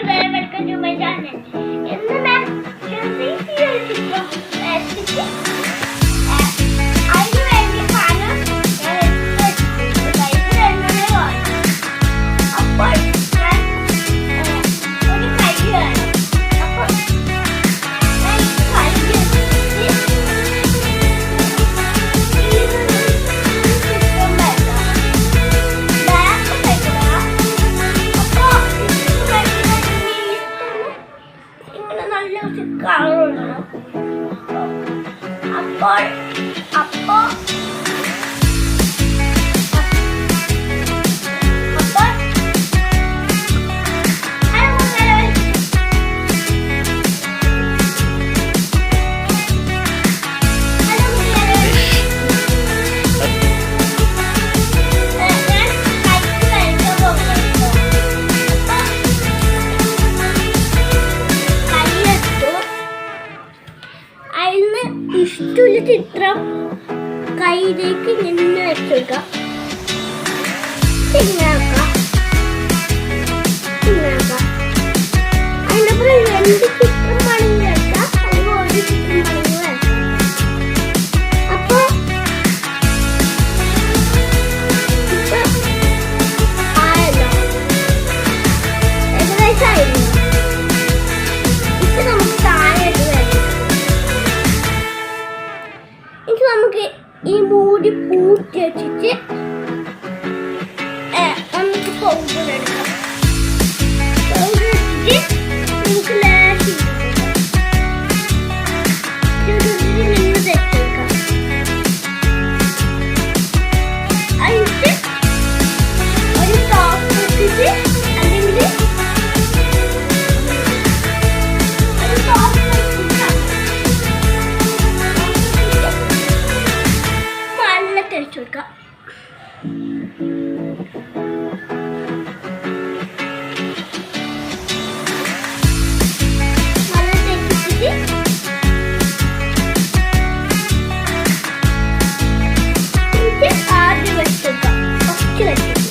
കൂട്ടുകാരെ, welcome to my channel. ഇന്ന് ഞാൻ ചിത്രം അതിന് വേണ്ടി സാധനം അപ്പോൾ ഞാൻ ഒരു കൈ വേണം. അപ്പോൾ ഞാൻ ഇഷ്ടമുള്ള ചിത്രം കയ്യിലേക്ക് നിന്ന് വെച്ചേക്കാം. അതിനപ്പുറം രണ്ട് ചിത്രം പണിഞ്ഞ് വെക്കാം, അല്ലെങ്കിൽ ഒരു ചിത്രം പണിഞ്ഞ് വെക്കാം. അപ്പൊ ആയല്ലോ, ഏകദേശം ആയിരുന്നു. ഇപ്പൊ നമുക്ക് താഴെ നമുക്ക് ഈ മൂടി പൂട്ടി വെച്ചിട്ട് നമുക്ക് പൗഡർ എടുക്കാം. പൗഡർ വെച്ചിട്ട് നമുക്ക് ലാഷ് നിന്ന് തെറ്റെടുക്കാം. അതിട്ട് ഒരു ടോപ്പ് വെച്ചിട്ട് അല്ലെങ്കിൽ ഒരു ടോപ്പ് തേച്ച് കൊടുക്കാം. ആദ്യം വെച്ചെടുക്കാം, കുറച്ച് വെച്ചിട്ട്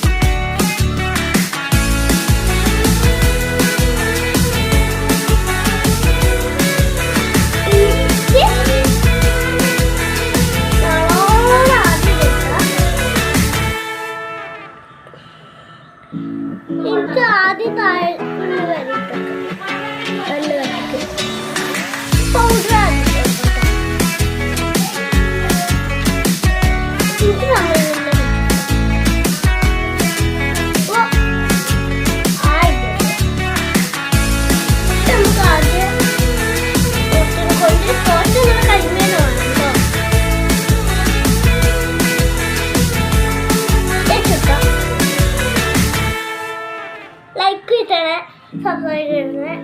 എനിക്ക് ആദ്യം താഴെ പൗഡർ നമുക്ക് ആദ്യം കൊണ്ട് കുറച്ച് കരിമീൻ വേണം കേട്ടോ. ലൈക്ക് ചെയ്യണേ, സബ്സ്ക്രൈബ് ചെയ്യണേ.